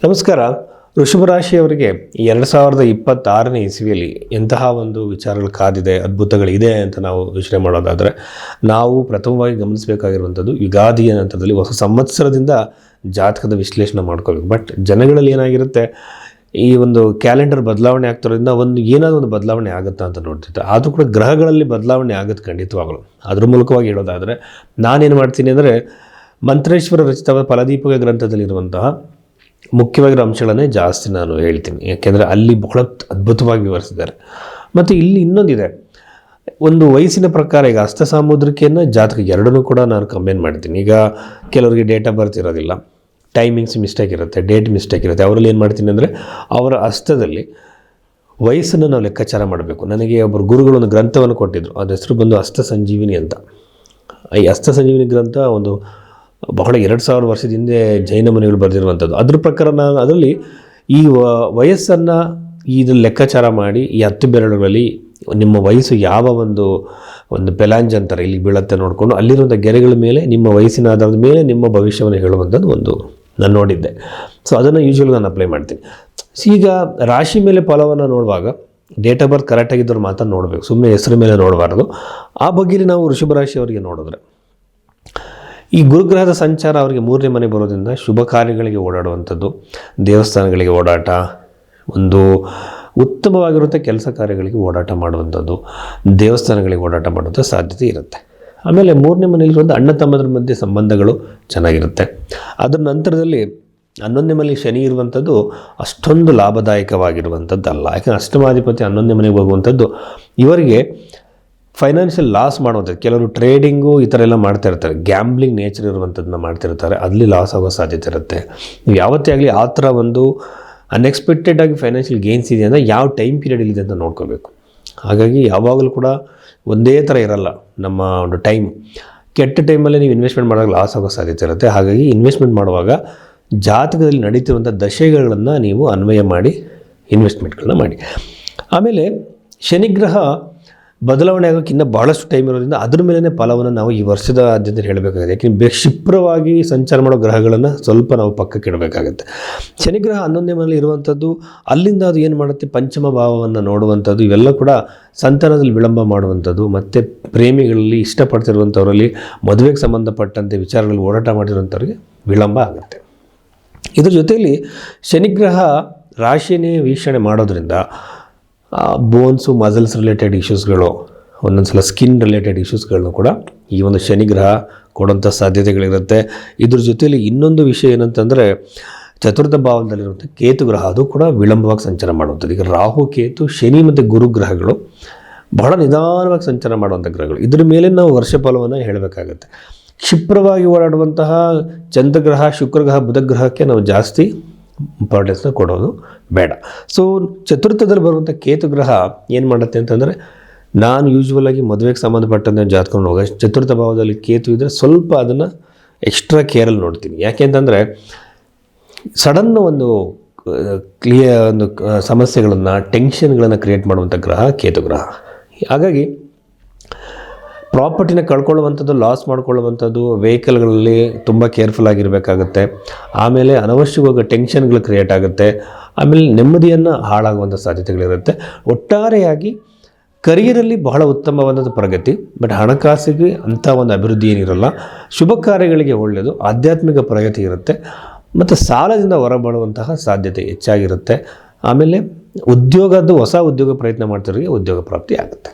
ನಮಸ್ಕಾರ. ವೃಷಭ ರಾಶಿಯವರಿಗೆ 2026ನೇ ಇಸವಿಯಲ್ಲಿ ಎಂತಹ ಒಂದು ವಿಚಾರಗಳು ಕಾದಿದೆ, ಅದ್ಭುತಗಳಿದೆ ಅಂತ ನಾವು ಯೋಚನೆ ಮಾಡೋದಾದರೆ ನಾವು ಪ್ರಥಮವಾಗಿ ಗಮನಿಸಬೇಕಾಗಿರುವಂಥದ್ದು ಯುಗಾದಿಯ ನಂತರದಲ್ಲಿ ಹೊಸ ಸಂವತ್ಸರದಿಂದ ಜಾತಕದ ವಿಶ್ಲೇಷಣೆ ಮಾಡ್ಕೋಬೇಕು. ಬಟ್ ಜನಗಳಲ್ಲಿ ಏನಾಗಿರುತ್ತೆ, ಈ ಒಂದು ಕ್ಯಾಲೆಂಡರ್ ಬದಲಾವಣೆ ಆಗ್ತಿರೋದ್ರಿಂದ ಏನಾದರೂ ಒಂದು ಬದಲಾವಣೆ ಆಗುತ್ತಾ ಅಂತ ನೋಡ್ತಿದ್ದೆ. ಆದರೂ ಕೂಡ ಗ್ರಹಗಳಲ್ಲಿ ಬದಲಾವಣೆ ಆಗುತ್ತೆ ಖಂಡಿತವಾಗಲು. ಅದ್ರ ಮೂಲಕವಾಗಿ ಹೇಳೋದಾದರೆ ನಾನೇನು ಮಾಡ್ತೀನಿ ಅಂದರೆ, ಮಂತ್ರೇಶ್ವರ ರಚಿತವಾದ ಫಲದೀಪಿಕ ಗ್ರಂಥದಲ್ಲಿರುವಂತಹ ಮುಖ್ಯವಾಗಿರೋ ಅಂಶಗಳನ್ನೇ ಜಾಸ್ತಿ ನಾನು ಹೇಳ್ತೀನಿ, ಯಾಕೆಂದರೆ ಅಲ್ಲಿ ಬಹಳ ಅದ್ಭುತವಾಗಿ ವಿವರಿಸಿದ್ದಾರೆ. ಮತ್ತು ಇಲ್ಲಿ ಇನ್ನೊಂದಿದೆ, ಒಂದು ವಯಸ್ಸಿನ ಪ್ರಕಾರ ಈಗ ಹಸ್ತ ಸಾಮುದ್ರಿಕೆಯನ್ನು ಜಾತಕ ಎರಡನ್ನೂ ಕೂಡ ನಾನು ಕಂಬೈನ್ ಮಾಡ್ತೀನಿ. ಈಗ ಕೆಲವರಿಗೆ ಡೇಟ್ ಆಫ್ ಬರ್ತ್ ಇರೋದಿಲ್ಲ, ಟೈಮಿಂಗ್ಸ್ ಮಿಸ್ಟೇಕ್ ಇರುತ್ತೆ, ಡೇಟ್ ಮಿಸ್ಟೇಕ್ ಇರುತ್ತೆ. ಅವರಲ್ಲಿ ಏನು ಮಾಡ್ತೀನಿ ಅಂದರೆ, ಅವರ ಹಸ್ತದಲ್ಲಿ ವಯಸ್ಸನ್ನು ನಾವು ಲೆಕ್ಕಾಚಾರ ಮಾಡಬೇಕು. ನನಗೆ ಒಬ್ಬರು ಗುರುಗಳು ಒಂದು ಗ್ರಂಥವನ್ನು ಕೊಟ್ಟಿದ್ದರು, ಅದ್ರ ಹೆಸರು ಬಂದು ಹಸ್ತ ಸಂಜೀವಿನಿ ಅಂತ. ಈ ಹಸ್ತ ಸಂಜೀವಿನಿ ಗ್ರಂಥ ಒಂದು ಬಹಳ 2000 ವರ್ಷದ ಹಿಂದೆ ಜೈನ ಮುನಿಗಳು ಬರೆದಿರುವಂಥದ್ದು. ಅದ್ರ ಪ್ರಕಾರ ನಾನು ಅದರಲ್ಲಿ ಈ ವಯಸ್ಸನ್ನು ಇದನ್ನು ಲೆಕ್ಕಾಚಾರ ಮಾಡಿ ಈ 10 ಬೆರಳುಗಳಲ್ಲಿ ನಿಮ್ಮ ವಯಸ್ಸು ಯಾವ ಒಂದು ಪೆಲಾಂಜ್ ಅಂತಾರೆ ಇಲ್ಲಿ ಬೀಳತ್ತೆ ನೋಡಿಕೊಂಡು ಅಲ್ಲಿರುವಂಥ ಗೆರೆಗಳ ಮೇಲೆ ನಿಮ್ಮ ವಯಸ್ಸಿನ ಆಧಾರದ ಮೇಲೆ ನಿಮ್ಮ ಭವಿಷ್ಯವನ್ನು ಹೇಳುವಂಥದ್ದು ಒಂದು ನಾನು ನೋಡಿದ್ದೆ. ಸೊ ಅದನ್ನು ಯೂಶ್ವಲಿ ನಾನು ಅಪ್ಲೈ ಮಾಡ್ತೀನಿ. ಈಗ ರಾಶಿ ಮೇಲೆ ಫಲವನ್ನು ನೋಡುವಾಗ ಡೇಟ್ ಆಫ್ ಬರ್ತ್ ಕರೆಕ್ಟಾಗಿದ್ದವ್ರು ಮಾತ್ರ ನೋಡಬೇಕು, ಸುಮ್ಮನೆ ಹೆಸರು ಮೇಲೆ ನೋಡಬಾರ್ದು. ಆ ಬಗ್ಗೆ ನಾವು ವೃಷಭ ರಾಶಿಯವರಿಗೆ ನೋಡಿದ್ರೆ, ಈ ಗುರುಗ್ರಹದ ಸಂಚಾರ ಅವರಿಗೆ 3ನೇ ಮನೆ ಬರೋದ್ರಿಂದ ಶುಭ ಕಾರ್ಯಗಳಿಗೆ ಓಡಾಡುವಂಥದ್ದು, ದೇವಸ್ಥಾನಗಳಿಗೆ ಓಡಾಟ, ಒಂದು ಉತ್ತಮವಾಗಿರುವಂಥ ಕೆಲಸ ಕಾರ್ಯಗಳಿಗೆ ಓಡಾಟ ಮಾಡುವಂಥದ್ದು, ದೇವಸ್ಥಾನಗಳಿಗೆ ಓಡಾಟ ಮಾಡುವಂಥ ಸಾಧ್ಯತೆ ಇರುತ್ತೆ. ಆಮೇಲೆ 3ನೇ ಮನೆಯಲ್ಲಿರುವಂಥ ಅಣ್ಣ ತಮ್ಮದ್ರ ಮಧ್ಯೆ ಸಂಬಂಧಗಳು ಚೆನ್ನಾಗಿರುತ್ತೆ. ಅದರ ನಂತರದಲ್ಲಿ 11ನೇ ಮನೆಯಲ್ಲಿ ಶನಿ ಇರುವಂಥದ್ದು ಅಷ್ಟೊಂದು ಲಾಭದಾಯಕವಾಗಿರುವಂಥದ್ದಲ್ಲ. ಯಾಕಂದರೆ ಅಷ್ಟಮಾಧಿಪತಿ 11ನೇ ಮನೆಗೆ ಹೋಗುವಂಥದ್ದು ಇವರಿಗೆ ಫೈನಾನ್ಷಿಯಲ್ ಲಾಸ್ ಮಾಡುವಂಥದ್ದು. ಕೆಲವರು ಟ್ರೇಡಿಂಗು ಈ ಥರ ಎಲ್ಲ ಮಾಡ್ತಾ ಇರ್ತಾರೆ, ಗ್ಯಾಂಬ್ಲಿಂಗ್ ನೇಚರ್ ಇರುವಂಥದ್ದನ್ನ ಮಾಡ್ತಿರ್ತಾರೆ, ಅಲ್ಲಿ ಲಾಸ್ ಆಗೋ ಸಾಧ್ಯತೆ ಇರುತ್ತೆ. ನೀವು ಯಾವತ್ತೇ ಆಗಲಿ ಆ ಥರ ಒಂದು ಅನ್ಎಕ್ಸ್ಪೆಕ್ಟೆಡ್ ಆಗಿ ಫೈನಾನ್ಷಿಯಲ್ ಗೇನ್ಸ್ ಇದೆ ಅಂದರೆ ಯಾವ ಟೈಮ್ ಪೀರಿಯಡ್ ಇದೆ ಅಂತ ನೋಡ್ಕೋಬೇಕು. ಹಾಗಾಗಿ ಯಾವಾಗಲೂ ಕೂಡ ಒಂದೇ ಥರ ಇರಲ್ಲ ನಮ್ಮ ಒಂದು ಟೈಮ್. ಕೆಟ್ಟ ಟೈಮಲ್ಲಿ ನೀವು ಇನ್ವೆಸ್ಟ್ಮೆಂಟ್ ಮಾಡೋವಾಗ ಲಾಸ್ ಆಗೋ ಸಾಧ್ಯತೆ ಇರುತ್ತೆ. ಹಾಗಾಗಿ ಇನ್ವೆಸ್ಟ್ಮೆಂಟ್ ಮಾಡುವಾಗ ಜಾತಕದಲ್ಲಿ ನಡೀತಿರುವಂಥ ದಶೆಗಳನ್ನು ನೀವು ಅನ್ವಯ ಮಾಡಿ ಇನ್ವೆಸ್ಟ್ಮೆಂಟ್ಗಳನ್ನ ಮಾಡಿ. ಆಮೇಲೆ ಶನಿಗ್ರಹ ಬದಲಾವಣೆ ಆಗೋಕ್ಕೆ ಇನ್ನೂ ಭಾಳಷ್ಟು ಟೈಮ್ ಇರೋದ್ರಿಂದ ಅದ್ರ ಮೇಲೇ ಫಲವನ್ನು ನಾವು ಈ ವರ್ಷದ ಆದ್ಯತೆ ಹೇಳಬೇಕಾಗುತ್ತೆ. ಯಾಕೆಂದರೆ ಕ್ಷಿಪ್ರವಾಗಿ ಸಂಚಾರ ಮಾಡೋ ಗ್ರಹಗಳನ್ನು ಸ್ವಲ್ಪ ನಾವು ಪಕ್ಕಕ್ಕೆ ಇಡಬೇಕಾಗುತ್ತೆ. ಶನಿಗ್ರಹ 11ನೇ ಮನೆಯಲ್ಲಿ ಇರುವಂಥದ್ದು, ಅಲ್ಲಿಂದ ಅದು ಏನು ಮಾಡುತ್ತೆ, ಪಂಚಮ ಭಾವವನ್ನು ನೋಡುವಂಥದ್ದು, ಇವೆಲ್ಲ ಕೂಡ ಸಂತಾನದಲ್ಲಿ ವಿಳಂಬ ಮಾಡುವಂಥದ್ದು, ಮತ್ತು ಪ್ರೇಮಿಗಳಲ್ಲಿ ಇಷ್ಟಪಡ್ತಿರುವಂಥವರಲ್ಲಿ ಮದುವೆಗೆ ಸಂಬಂಧಪಟ್ಟಂತೆ ವಿಚಾರಗಳಲ್ಲಿ ಓಡಾಟ ಮಾಡಿರುವಂಥವ್ರಿಗೆ ವಿಳಂಬ ಆಗುತ್ತೆ. ಇದ್ರ ಜೊತೆಯಲ್ಲಿ ಶನಿಗ್ರಹ ರಾಶಿಯನ್ನೇ ವೀಕ್ಷಣೆ ಮಾಡೋದ್ರಿಂದ ಬೋನ್ಸು ಮಸಲ್ಸ್ ರಿಲೇಟೆಡ್ ಇಶ್ಯೂಸ್ಗಳು, ಒಂದೊಂದು ಸಲ ಸ್ಕಿನ್ ರಿಲೇಟೆಡ್ ಇಶ್ಯೂಸ್ಗಳನ್ನು ಕೂಡ ಈ ಒಂದು ಶನಿಗ್ರಹ ಕೊಡೋಂಥ ಸಾಧ್ಯತೆಗಳಿರುತ್ತೆ. ಇದ್ರ ಜೊತೆಯಲ್ಲಿ ಇನ್ನೊಂದು ವಿಷಯ ಏನಂತಂದರೆ, ಚತುರ್ಥ ಭಾವದಲ್ಲಿರುವಂಥ ಕೇತು ಗ್ರಹ ಅದು ಕೂಡ ವಿಳಂಬವಾಗಿ ಸಂಚಾರ ಮಾಡುವಂಥದ್ದು. ಈಗ ರಾಹು, ಕೇತು, ಶನಿ ಮತ್ತು ಗುರು ಗ್ರಹಗಳು ಬಹಳ ನಿಧಾನವಾಗಿ ಸಂಚಾರ ಮಾಡುವಂಥ ಗ್ರಹಗಳು. ಇದ್ರ ಮೇಲೆ ನಾವು ವರ್ಷ ಫಲವನ್ನು ಹೇಳಬೇಕಾಗತ್ತೆ. ಕ್ಷಿಪ್ರವಾಗಿ ಓಡಾಡುವಂತಹ ಚಂದ್ರಗ್ರಹ, ಶುಕ್ರಗ್ರಹ, ಬುಧಗ್ರಹಕ್ಕೆ ನಾವು ಜಾಸ್ತಿ ಇಂಪಾರ್ಟೆನ್ಸ್ನ ಕೊಡೋದು ಬೇಡ. ಸೊ ಚತುರ್ಥದಲ್ಲಿ ಬರುವಂಥ ಕೇತು ಗ್ರಹ ಏನು ಮಾಡುತ್ತೆ ಅಂತಂದರೆ, ನಾನು ಯೂಶ್ವಲಾಗಿ ಮದುವೆಗೆ ಸಂಬಂಧಪಟ್ಟಂತೆ ಜಾತಕವನ್ನು ಹೋಗ ಚತುರ್ಥ ಭಾವದಲ್ಲಿ ಕೇತು ಇದ್ದರೆ ಸ್ವಲ್ಪ ಅದನ್ನು ಎಕ್ಸ್ಟ್ರಾ ಕೇರಲ್ಲಿ ನೋಡ್ತೀನಿ. ಯಾಕೆ ಅಂತಂದರೆ ಸಡನ್ನು ಒಂದು ಸಮಸ್ಯೆಗಳನ್ನು, ಟೆನ್ಷನ್ಗಳನ್ನು ಕ್ರಿಯೇಟ್ ಮಾಡುವಂಥ ಗ್ರಹ ಕೇತು ಗ್ರಹ. ಹಾಗಾಗಿ ಪ್ರಾಪರ್ಟಿನ ಕಳ್ಕೊಳ್ಳುವಂಥದ್ದು, ಲಾಸ್ ಮಾಡ್ಕೊಳ್ಳುವಂಥದ್ದು, ವೆಹಿಕಲ್ಗಳಲ್ಲಿ ತುಂಬ ಕೇರ್ಫುಲ್ ಆಗಿರಬೇಕಾಗುತ್ತೆ. ಆಮೇಲೆ ಅನವಶ್ಯಕವಾಗಿ ಟೆನ್ಷನ್ಗಳು ಕ್ರಿಯೇಟ್ ಆಗುತ್ತೆ. ಆಮೇಲೆ ನೆಮ್ಮದಿಯನ್ನು ಹಾಳಾಗುವಂಥ ಸಾಧ್ಯತೆಗಳಿರುತ್ತೆ. ಒಟ್ಟಾರೆಯಾಗಿ ಕರಿಯರಲ್ಲಿ ಬಹಳ ಉತ್ತಮವಾದಂಥ ಪ್ರಗತಿ, ಬಟ್ ಹಣಕಾಸಿಗೆ ಅಂಥ ಒಂದು ಅಭಿವೃದ್ಧಿ ಏನಿರಲ್ಲ. ಶುಭ ಕಾರ್ಯಗಳಿಗೆ ಒಳ್ಳೆಯದು, ಆಧ್ಯಾತ್ಮಿಕ ಪ್ರಗತಿ ಇರುತ್ತೆ, ಮತ್ತು ಸಾಲದಿಂದ ಹೊರಬರುವಂತಹ ಸಾಧ್ಯತೆ ಹೆಚ್ಚಾಗಿರುತ್ತೆ. ಆಮೇಲೆ ಹೊಸ ಉದ್ಯೋಗ ಪ್ರಯತ್ನ ಮಾಡ್ತಿರೋರಿಗೆ ಉದ್ಯೋಗ ಪ್ರಾಪ್ತಿ ಆಗುತ್ತೆ.